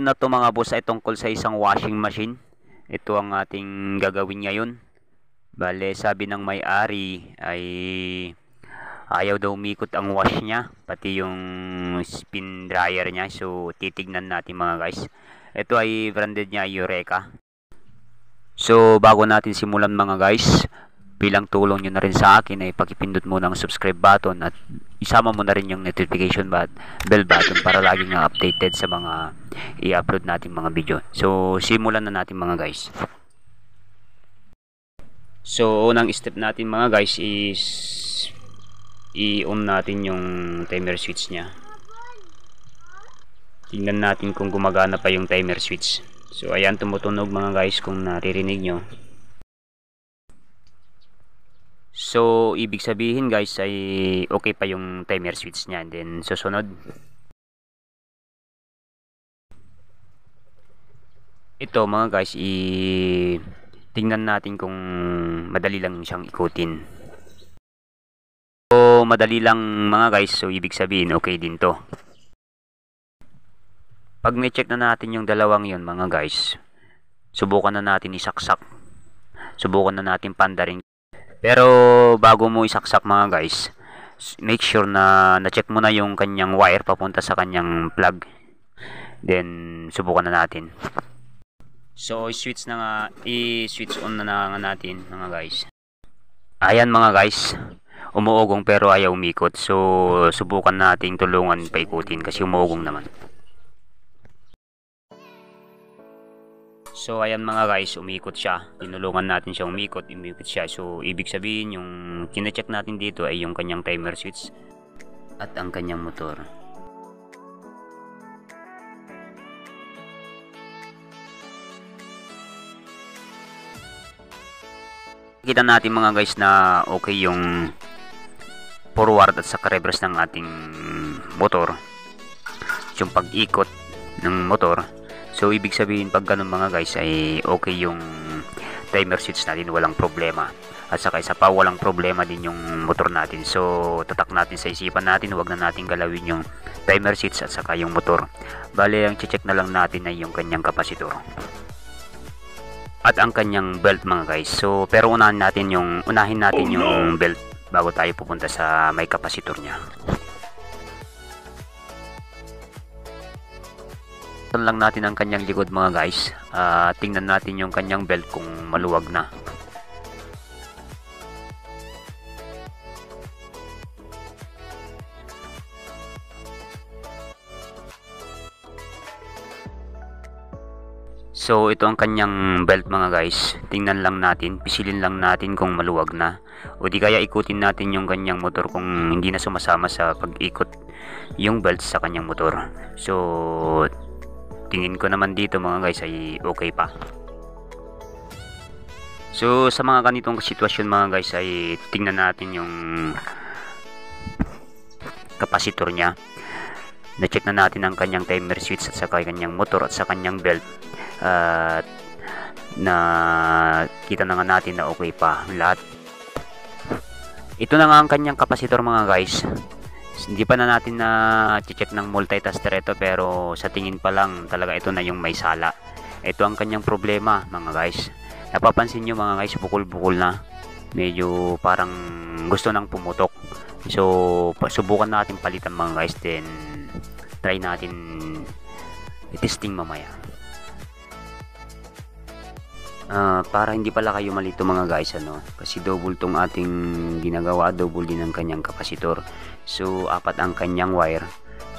video na to mga boss ay tungkol sa isang washing machine. Ito ang ating gagawin ngayon. Bale, sabi ng may-ari ay ayaw daw umikot ang wash niya, pati yung spin dryer niya. So, titignan natin mga guys. Ito ay branded niya Eureka. So, bago natin simulan mga guys, bilang tulong nyo na rin sa akin ay pakipindot mo ng subscribe button at isama mo na rin yung notification bell button para laging updated sa mga i-upload natin mga video. So, simulan na natin mga guys. So, unang step natin mga guys is i-on natin yung timer switch nya. Tingnan natin kung gumagana pa yung timer switch. So, ayan, tumutunog mga guys kung naririnig nyo. So, ibig sabihin guys ay okay pa yung timer switch nya. And then, susunod. Ito mga guys, tingnan natin kung madali lang siyang ikutin. So, madali lang mga guys. So, ibig sabihin okay din to. Pag na-check na natin yung dalawang yun mga guys, subukan na natin isaksak. Subukan na natin pandarin. Pero bago mo isaksak mga guys, make sure na na-check mo na yung kanyang wire papunta sa kanyang plug. Then subukan na natin. So i-switch on na nga natin mga guys. Ayan mga guys, umuugong pero ayaw umikot. So subukan nating tulungan paikutin kasi umuugong naman. So ayan mga guys, umikot siya. Tinulungan natin siya umikot siya. So ibig sabihin yung kine-check natin dito ay yung kanyang timer switch at ang kanyang motor. Kita natin mga guys na okay yung forward at saka reverse ng ating motor. Yung pag-ikot ng motor. So, ibig sabihin pag ganun mga guys ay okay yung timer switch natin, walang problema. At saka isa pa, walang problema din yung motor natin. So, tatak natin sa isipan natin, huwag na natin galawin yung timer switch at saka yung motor. Bale, ang check na lang natin ay yung kanyang kapasitor. At ang kanyang belt mga guys. So, pero unahin natin yung belt bago tayo pupunta sa may kapasitor niya. Lang natin ang kanyang likod mga guys. Tingnan natin yung kanyang belt kung maluwag na. So ito ang kanyang belt mga guys. Tingnan lang natin, pisilin lang natin kung maluwag na. O di kaya ikutin natin yung kanyang motor kung hindi na sumasama sa pag-ikot yung belt sa kanyang motor. So tingin ko naman dito mga guys ay okay pa. So sa mga ganitong sitwasyon mga guys ay tingnan natin yung kapasitor niya. Na-check na natin ang kanyang timer switch at saka kanyang motor at sa kanyang belt. At na kita na nga natin na okay pa lahat. Ito na nga ang kanyang kapasitor mga guys. Hindi pa na natin na check ng multitasker ito, pero sa tingin pa lang talaga ito na yung may sala. Ito ang kanyang problema mga guys. Napapansin nyo mga guys, bukol-bukol na. Medyo parang gusto nang pumutok. So subukan natin palitan mga guys. Then try natin i-testing mamaya. Para hindi pala kayo malito mga guys kasi double tong ating ginagawa, double din ang kanyang kapasitor. So apat ang kanyang wire.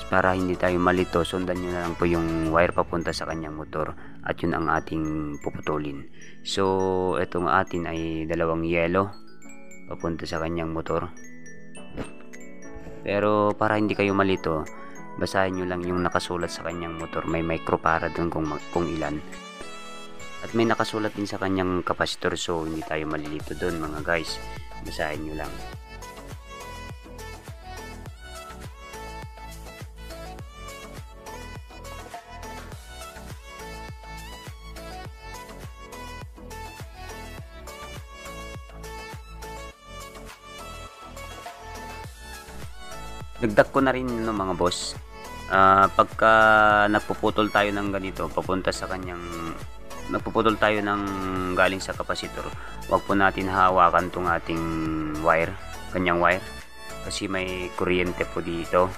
Para hindi tayo malito, sundan nyo na lang po yung wire papunta sa kanyang motor at yun ang ating puputulin. So itong atin ay dalawang yellow papunta sa kanyang motor. Pero para hindi kayo malito, basahin nyo lang yung nakasulat sa kanyang motor. May microfarad dun kung ilan. At may nakasulat din sa kanyang kapasitor, so hindi tayo malilito doon mga guys. Basahin nyo lang. Dagdag ko na rin mga boss Pagka nagpuputol tayo ng ganito papunta sa kanyang nagpuputol tayo ng galing sa kapasitor, wag po natin hawakan tong ating wire, kanyang wire, kasi may kuryente po dito.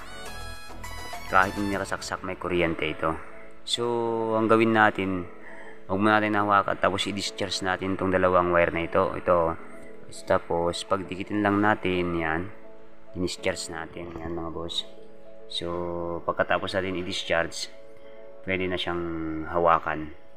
Kahit hindi nakasaksak, may kuryente ito. So ang gawin natin, wag mo natin hawakan, tapos i-discharge natin tong dalawang wire na ito. Tapos pagdikitin lang natin yan, i-discharge natin yan mga boss. So pagkatapos natin i-discharge, pwede na siyang hawakan.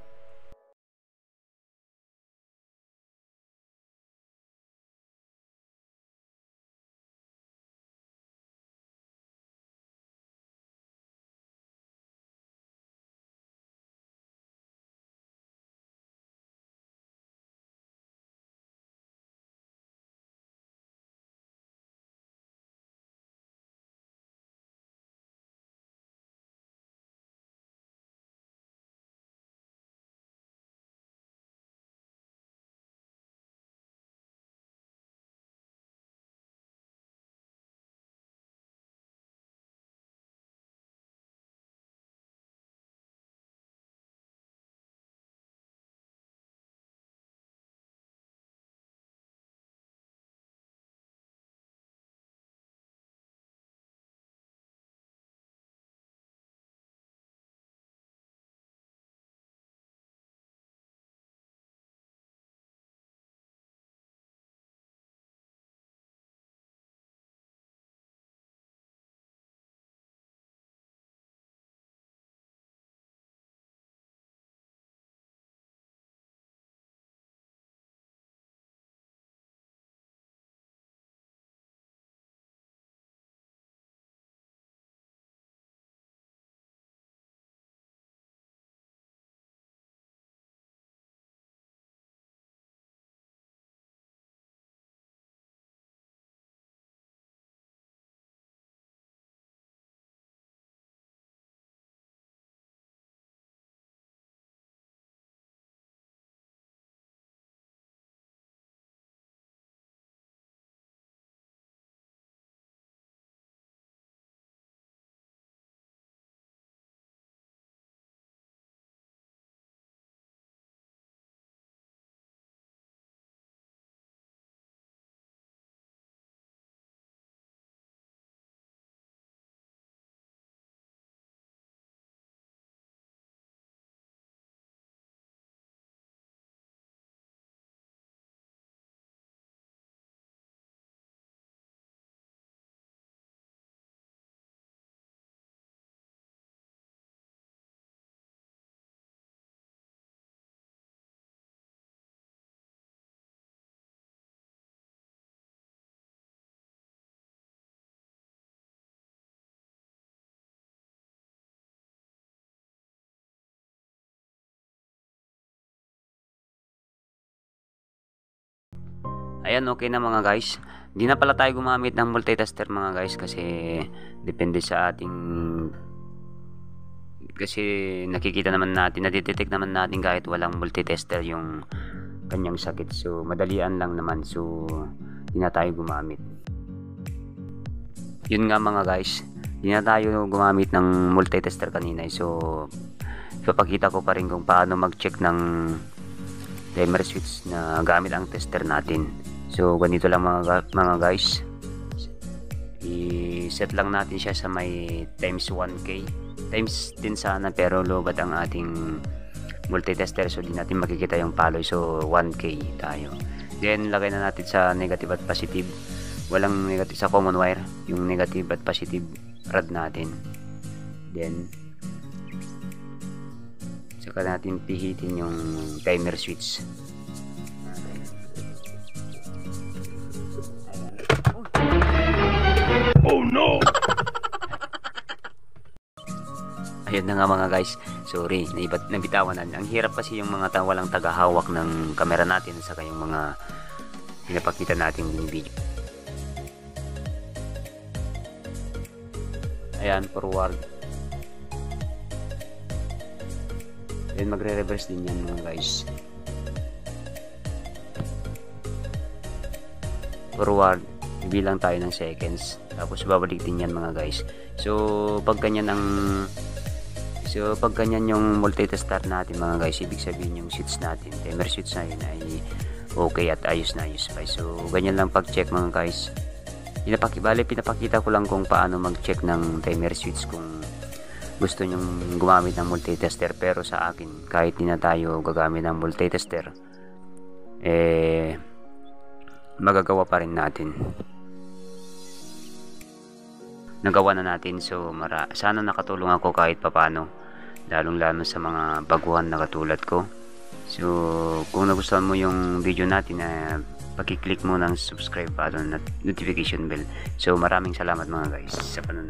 Ayan, okay na mga guys. Hindi na pala tayo gumamit ng multitester mga guys, kasi depende sa ating, kasi nakikita naman natin, nadidetect naman natin kahit walang multitester yung kanyang sakit. So madalian lang naman, so hindi na tayo gumamit. Yun nga mga guys, hindi na tayo gumamit ng multitester kanina. So ipapakita ko pa rin kung paano mag-check ng timer switch na gamit ang tester natin. So ganito lang mga guys, i-set lang natin siya sa may times 1k, times 10 sana, pero lowbat ang ating multitester, so di natin makikita yung paloy. So 1k tayo, then lagay na natin sa negative at positive. Walang negative sa common wire, yung negative at positive rod natin. Then saka natin pihitin yung timer switch. Oh no! Ayun na nga mga guys, sorry, nabitawan na. Ang hirap kasi yung mga walang tagahawak ng camera natin, saka yung mga pinapakita natin yung video. Ayan, forward. Then magre-reverse din yan mga guys. Forward, bilang tayo ng seconds, tapos babalik din yan mga guys. So pag ganyan yung multitester natin mga guys, ibig sabihin yung switch natin, timer switch na yun ay okay at ayos na ayos pa. So ganyan lang pag check mga guys. Pinapakita ko lang kung paano mag check ng timer switch kung gusto nyong gumamit ng multitester. Pero sa akin, kahit di na tayo gagamit ng multitester, magagawa pa rin natin. Nagawa na natin. So sana nakatulong ako kahit papano, lalong lalo sa mga baguhan na katulad ko. So kung nagustuhan mo yung video natin, paki-click mo ng subscribe button at notification bell. So maraming salamat mga guys sa panonood.